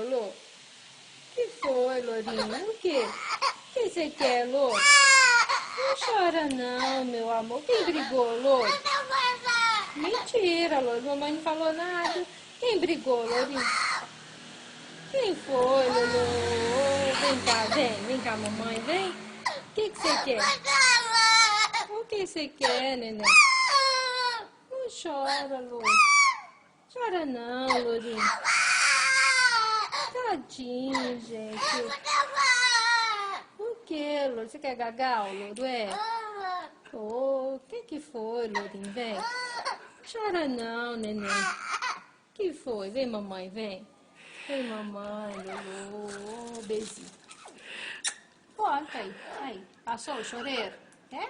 Lô, que foi, Lourinho? O quê? O que você quer, Lô? Não chora não, meu amor. Quem brigou, Lô? Mentira, Lô. Mamãe não falou nada. Quem brigou, Lourinho? Quem foi, Lolo? Vem cá, vem cá, mamãe, vem. O que você quer? O que você quer, neném? Não chora, Lô. Chora não, Lourinho. Tadinho, gente. O que, Lô? Você quer gagal, Louro? É? O que foi, Lourinho? Vem. Chora não, neném. Que foi? Vem, mamãe, vem. Vem, mamãe, Lolo. Beijinho. Pô, tá aí. Aí. Passou o choreiro? É?